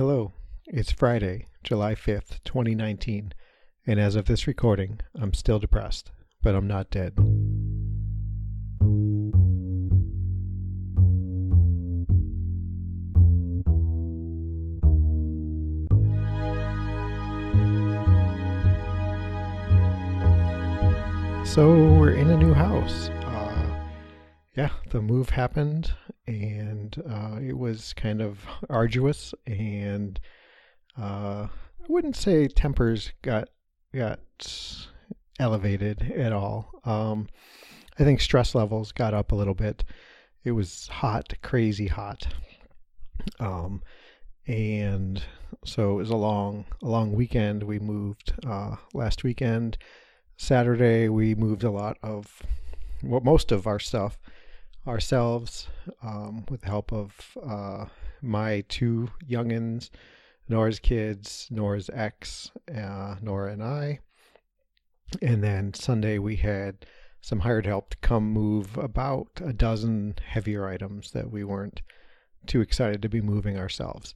Hello, it's Friday, July 5th, 2019, and as of this recording, I'm still depressed, but I'm not dead. So we're in a new house. The move happened, and it was kind of arduous, and I wouldn't say tempers got elevated at all. I think stress levels got up a little bit. It was hot, crazy hot, and so it was a long weekend. We moved last weekend. Saturday we moved most of our stuff ourselves, with the help of my two youngins, Nora's kids, Nora's ex, Nora and I. And then Sunday we had some hired help to come move about a dozen heavier items that we weren't too excited to be moving ourselves.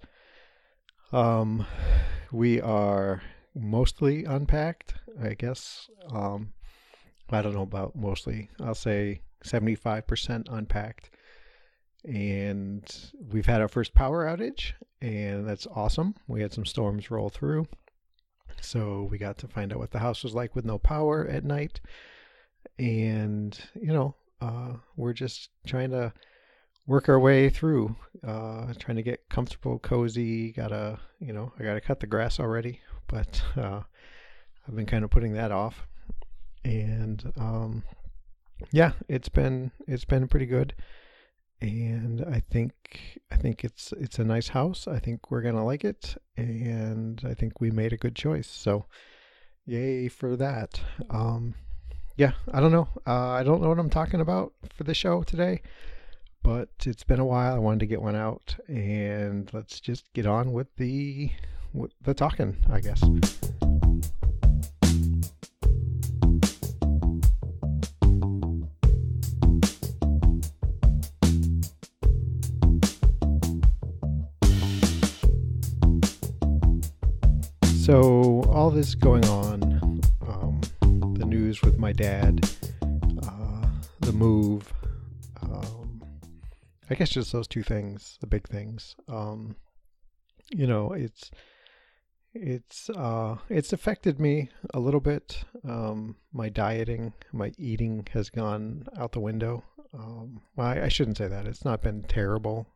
We are mostly unpacked, I guess. I don't know about mostly. I'll say 75% unpacked. And we've had our first power outage, and that's awesome. We had some storms roll through, so we got to find out what the house was like with no power at night. And we're just trying to work our way through, trying to get comfortable, cozy. I gotta cut the grass already, but I've been kind of putting that off. And it's been pretty good, and I think it's a nice house. I think we're gonna like it, and I think we made a good choice. So, yay for that. I don't know. I don't know what I'm talking about for the show today, but it's been a while. I wanted to get one out, and let's just get on with the talking, I guess. So all this going on, the news with my dad, the move, I guess just those two things, the big things. It's affected me a little bit. My dieting, my eating has gone out the window. I shouldn't say that. It's not been terrible,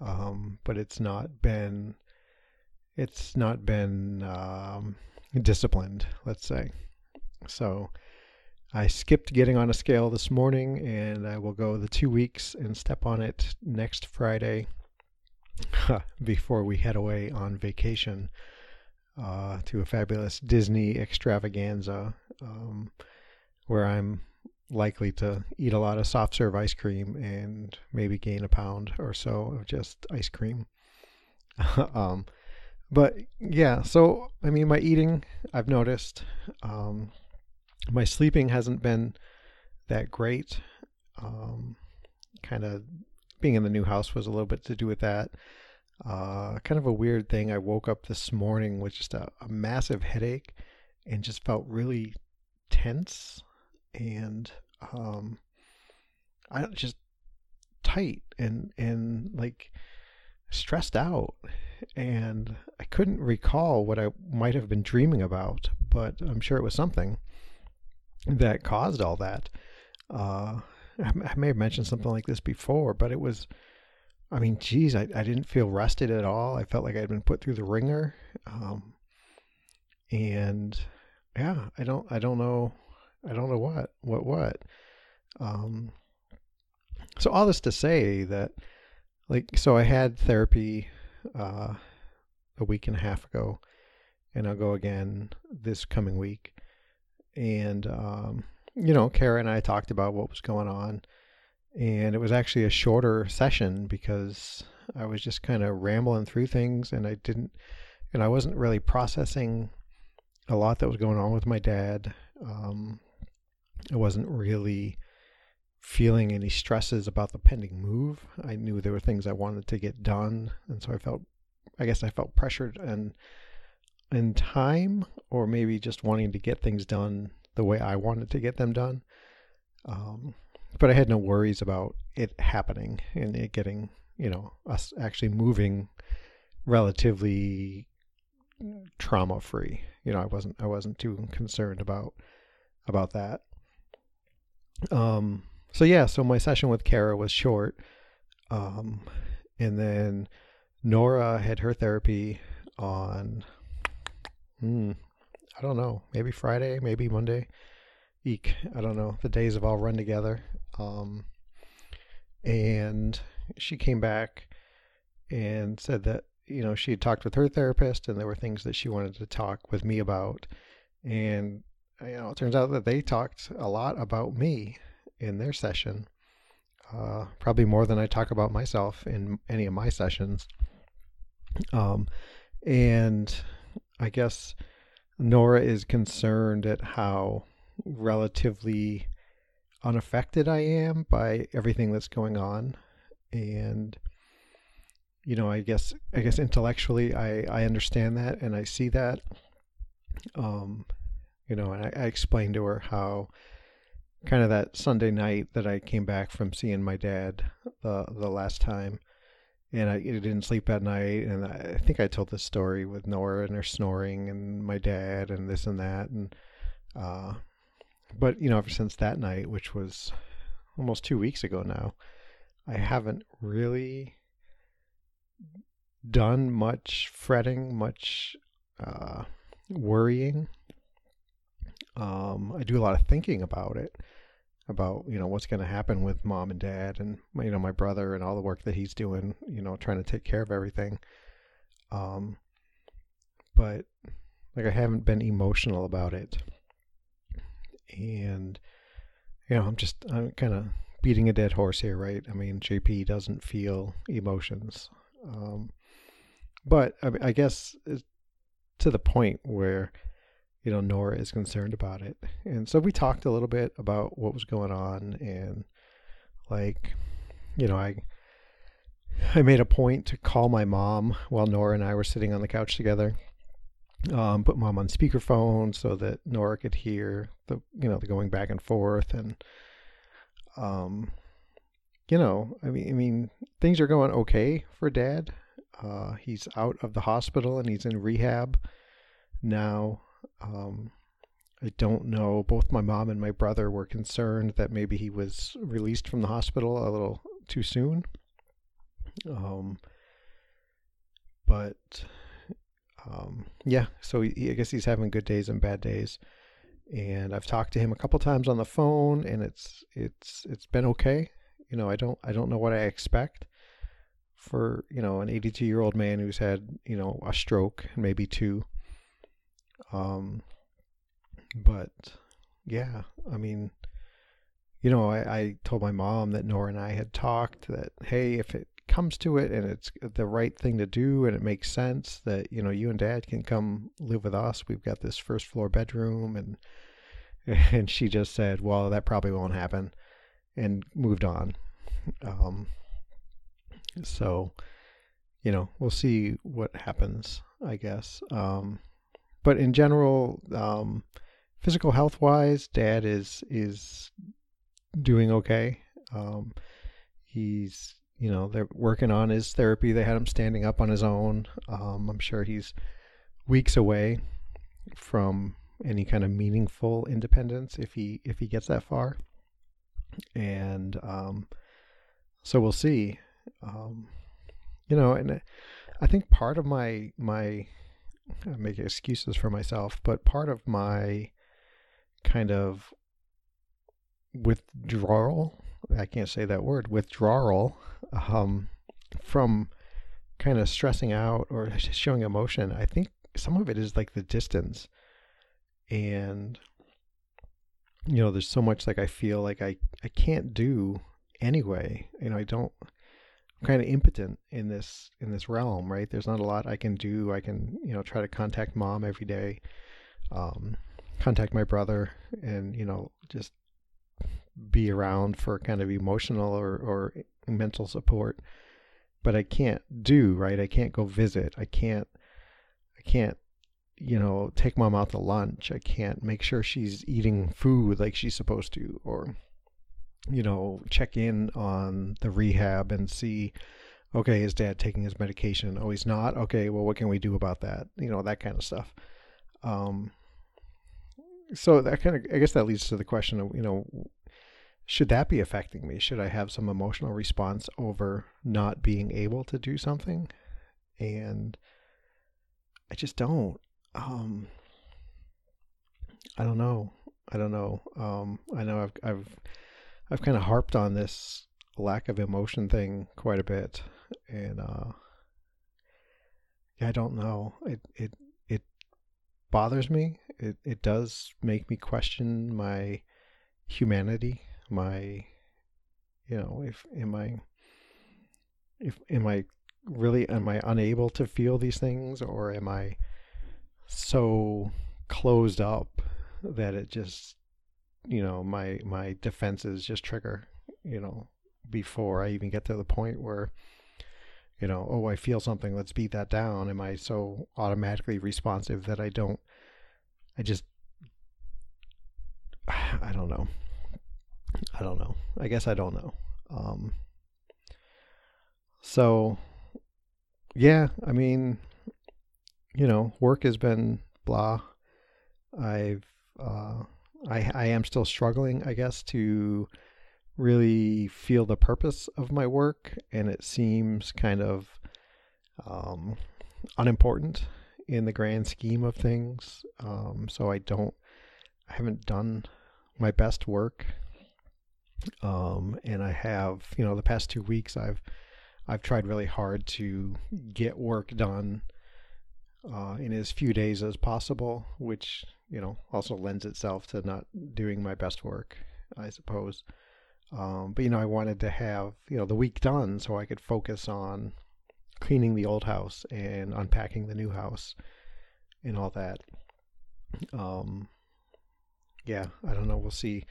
but it's not been disciplined, let's say. So I skipped getting on a scale this morning, and I will go the 2 weeks and step on it next Friday before we head away on vacation to a fabulous Disney extravaganza, where I'm likely to eat a lot of soft serve ice cream and maybe gain a pound or so of just ice cream. But yeah, so I mean, my eating, I've noticed. My sleeping hasn't been that great. Kind of being in the new house was a little bit to do with that. Kind of a weird thing. I woke up this morning with just a massive headache and just felt really tense and just tight and like stressed out. And I couldn't recall what I might have been dreaming about, but I'm sure it was something that caused all that. I may have mentioned something like this before, but it was, I didn't feel rested at all. I felt like I'd been put through the ringer. And yeah, I don't know what. So all this to say that, so I had therapy a week and a half ago, and I'll go again this coming week. And Kara and I talked about what was going on, and it was actually a shorter session because I was just kind of rambling through things, and I wasn't really processing a lot that was going on with my dad. I wasn't really feeling any stresses about the pending move. I knew there were things I wanted to get done, and so I felt I guess I felt pressured and in time, or maybe just wanting to get things done the way I wanted to get them done. Um, but I had no worries about it happening and it getting, us actually moving relatively trauma free. I wasn't too concerned about that. So my session with Kara was short. Um, and then Nora had her therapy on, I don't know, maybe Friday, maybe Monday. Eek, I don't know. The days have all run together. And she came back and said that, she had talked with her therapist and there were things that she wanted to talk with me about. And, it turns out that they talked a lot about me in their session. Probably more than I talk about myself in any of my sessions. And I guess Nora is concerned at how relatively unaffected I am by everything that's going on. And, I guess intellectually I understand that and I see that. And I explained to her how kind of that Sunday night that I came back from seeing my dad the last time, and I didn't sleep that night, and I think I told this story with Nora and her snoring and my dad and this and that, and but ever since that night, which was almost 2 weeks ago now, I haven't really done much fretting, much worrying. I do a lot of thinking about it, about what's going to happen with mom and dad and my brother and all the work that he's doing, trying to take care of everything. But like I haven't been emotional about it, and I'm kind of beating a dead horse here, right? I mean, JP doesn't feel emotions, but I guess to the point where Nora is concerned about it. And so we talked a little bit about what was going on, and like, I made a point to call my mom while Nora and I were sitting on the couch together. Put mom on speakerphone so that Nora could hear the going back and forth, and I mean things are going okay for dad. He's out of the hospital and he's in rehab now. I don't know. Both my mom and my brother were concerned that maybe he was released from the hospital a little too soon. But yeah, so I guess he's having good days and bad days. And I've talked to him a couple times on the phone, and it's been okay. I don't know what I expect for an 82-year-old man who's had a stroke, maybe two. But yeah, I mean, I told my mom that Nora and I had talked that, hey, if it comes to it and it's the right thing to do and it makes sense that, you and dad can come live with us. We've got this first floor bedroom, and she just said, well, that probably won't happen, and moved on. So, we'll see what happens, I guess. But in general, physical health wise, dad is doing okay. He's, they're working on his therapy. They had him standing up on his own. I'm sure he's weeks away from any kind of meaningful independence if he gets that far. And so we'll see. And I think part of my I'm making excuses for myself, but part of my kind of withdrawal, I can't say that word, withdrawal, from kind of stressing out or showing emotion, I think some of it is like the distance. And, there's so much like I feel like I can't do anyway. I'm kind of impotent in this realm, right? There's not a lot I can do. I can, try to contact mom every day, contact my brother, and, just be around for kind of emotional or mental support. but I can't do, right? I can't go visit. I can't, take mom out to lunch. I can't make sure she's eating food like she's supposed to, or, check in on the rehab and see, okay, is dad taking his medication? Oh, he's not? Okay, well, what can we do about that? That kind of stuff. Um, so that kind of, I guess that leads to the question of, should that be affecting me? Should I have some emotional response over not being able to do something? And I just don't. Um, I don't know. I don't know. I know I've kind of harped on this lack of emotion thing quite a bit, and yeah, I don't know. It bothers me. It does make me question my humanity. My, am I unable to feel these things, or am I so closed up that it just, my defenses just trigger, before I even get to the point where, oh, I feel something, let's beat that down. Am I so automatically responsive that I just, I don't know. I guess I don't know. So yeah, I mean, work has been blah. I've, I am still struggling, I guess, to really feel the purpose of my work, and it seems kind of unimportant in the grand scheme of things. So I haven't done my best work. And I have, the past 2 weeks, I've tried really hard to get work done in as few days as possible, which, also lends itself to not doing my best work, I suppose. But, I wanted to have, the week done so I could focus on cleaning the old house and unpacking the new house and all that. Yeah, I don't know. We'll see.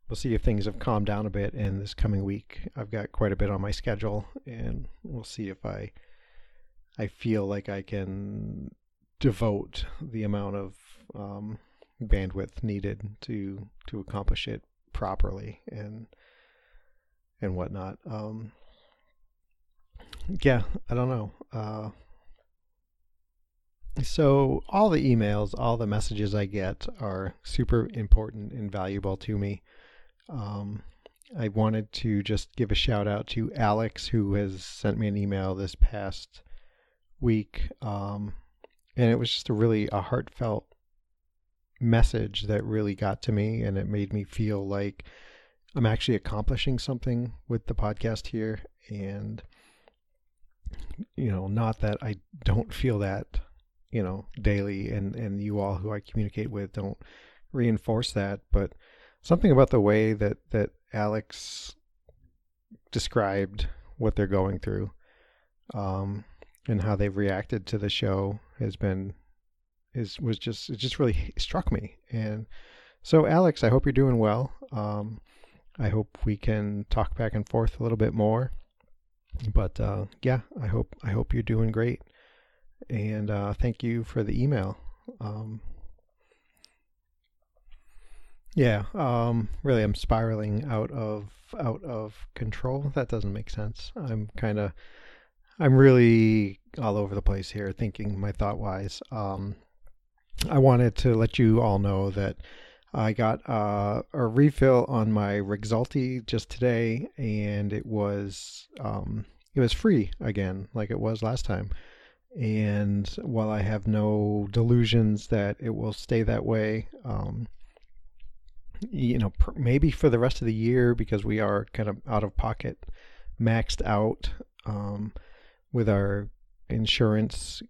We'll see if things have calmed down a bit in this coming week. I've got quite a bit on my schedule, and we'll see if I feel like I can devote the amount of bandwidth needed to accomplish it properly and whatnot. Yeah, I don't know. So all the emails, all the messages I get are super important and valuable to me. I wanted to just give a shout out to Alex, who has sent me an email this past week. And it was just a heartfelt message that really got to me, and it made me feel like I'm actually accomplishing something with the podcast here. And, not that I don't feel that, daily, and you all who I communicate with don't reinforce that, but something about the way that Alex described what they're going through, and how they've reacted to the show it just really struck me. And so, Alex, I hope you're doing well. I hope we can talk back and forth a little bit more. But yeah, I hope you're doing great. And thank you for the email. Yeah, really, I'm spiraling out of control. That doesn't make sense. I'm really all over the place here, thinking my thought wise. I wanted to let you all know that I got a refill on my Rexulti just today, and it was free again, like it was last time. And while I have no delusions that it will stay that way, maybe for the rest of the year, because we are kind of out of pocket, maxed out with our insurance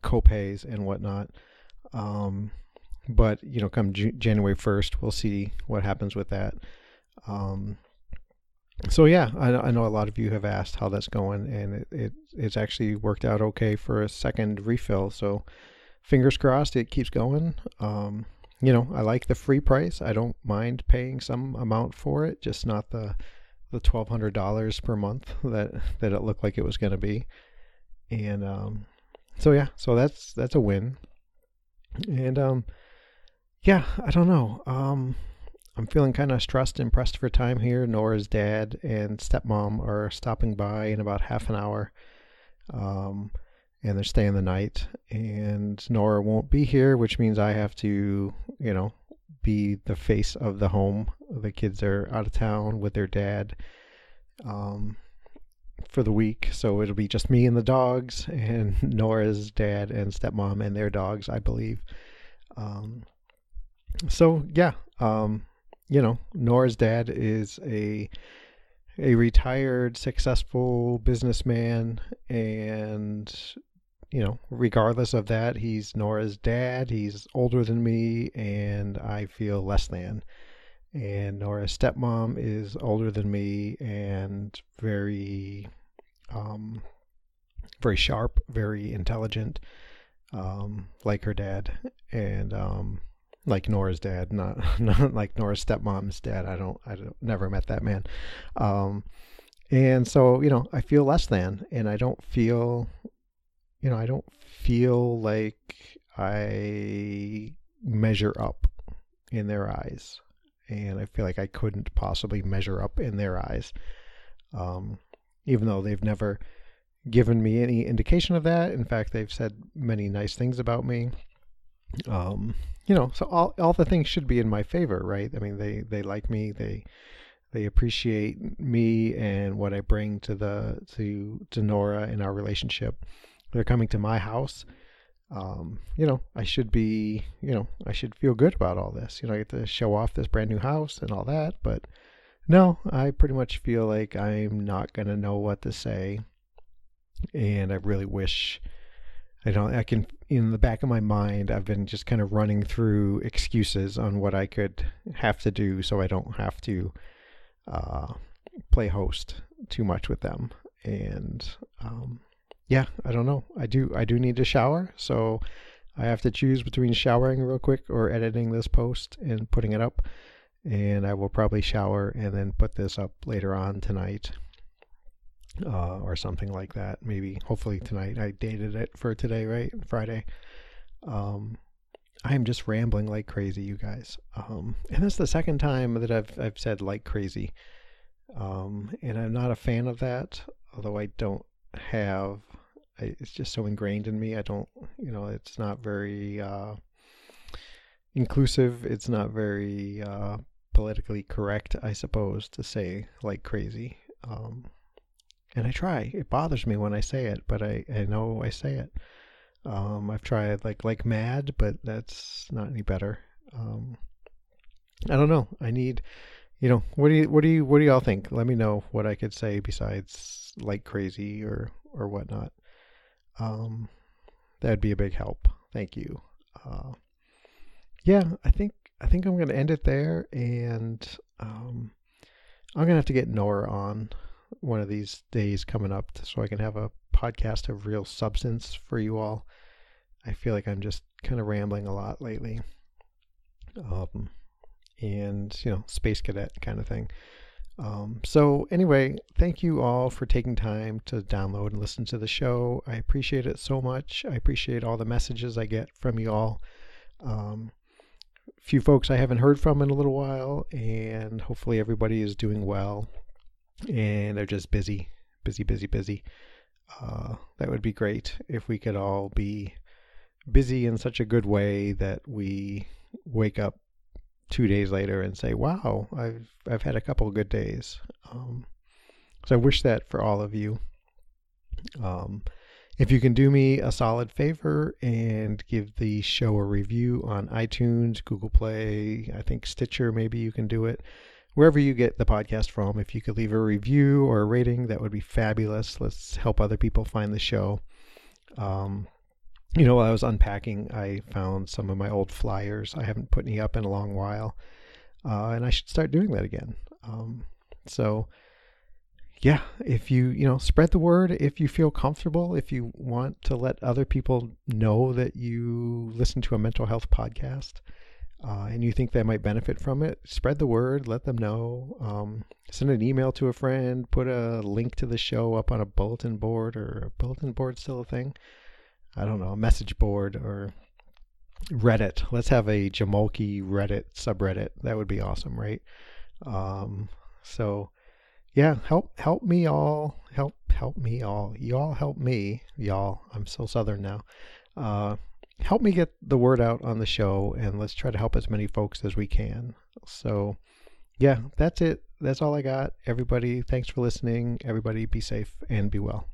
copays and whatnot. But come January 1st, we'll see what happens with that. So yeah, I know a lot of you have asked how that's going, and it's actually worked out okay for a second refill. So fingers crossed it keeps going. I like the free price. I don't mind paying some amount for it, just not the the $1,200 per month that it looked like it was going to be. And so yeah, so that's a win. And yeah, I don't know. I'm feeling kind of stressed and pressed for time here. Nora's dad and stepmom are stopping by in about half an hour. And they're staying the night. And Nora won't be here, which means I have to, be the face of the home. The kids are out of town with their dad for the week. So it'll be just me and the dogs and Nora's dad and stepmom and their dogs, I believe. So yeah, Nora's dad is a retired, successful businessman, and regardless of that, he's Nora's dad. He's older than me, and I feel less than. And Nora's stepmom is older than me and very, very sharp, very intelligent, like her dad, and like Nora's dad, not like Nora's stepmom's dad. I don't never met that man. And so, I feel less than, and I don't feel like I measure up in their eyes. And I feel like I couldn't possibly measure up in their eyes. Even though they've never given me any indication of that. In fact, they've said many nice things about me. So all the things should be in my favor, right? I mean, they like me, they appreciate me and what I bring to Nora in our relationship. They're coming to my house. I should be, I should feel good about all this. I get to show off this brand new house and all that, but no, I pretty much feel like I'm not going to know what to say. And I really wish I can, in the back of my mind, I've been just kind of running through excuses on what I could have to do so I don't have to play host too much with them. And yeah, I don't know. I do need to shower, so I have to choose between showering real quick or editing this post and putting it up. And I will probably shower and then put this up later on tonight. Or something like that. Maybe, hopefully tonight. I dated it for today, right? Friday. I'm just rambling like crazy, you guys. And that's the second time that I've said like crazy. And I'm not a fan of that, although I don't have, it's just so ingrained in me. I don't, it's not very inclusive. It's not very politically correct, I suppose, to say like crazy. And I try. It bothers me when I say it, but I know I say it. I've tried like mad, but that's not any better. I don't know. I need, what do y'all think? Let me know what I could say besides like crazy or whatnot. That'd be a big help. Thank you. Yeah, I think I'm going to end it there, and I'm going to have to get Nora on one of these days coming up so I can have a podcast of real substance for you all. I feel like I'm just kind of rambling a lot lately. And, space cadet kind of thing. So anyway, thank you all for taking time to download and listen to the show. I appreciate it so much. I appreciate all the messages I get from you all. Few folks I haven't heard from in a little while, and hopefully everybody is doing well. And they're just busy. That would be great if we could all be busy in such a good way that we wake up 2 days later and say, wow, I've had a couple of good days. So I wish that for all of you. If you can do me a solid favor and give the show a review on iTunes, Google Play, I think Stitcher, maybe you can do it. Wherever you get the podcast from, if you could leave a review or a rating, that would be fabulous. Let's help other people find the show. While I was unpacking, I found some of my old flyers. I haven't put any up in a long while, and I should start doing that again. So, yeah, if you, spread the word, if you feel comfortable, if you want to let other people know that you listen to a mental health podcast, and you think they might benefit from it, spread the word, let them know. Send an email to a friend, put a link to the show up on a bulletin board, or a bulletin board still a thing? I don't know, a message board or Reddit. Let's have a jamoalki Reddit subreddit. That would be awesome, right? So yeah, help me all. Help me all. Y'all help me, y'all. I'm so Southern now. Help me get the word out on the show, and let's try to help as many folks as we can. So yeah, that's it. That's all I got. Everybody, thanks for listening. Everybody be safe and be well.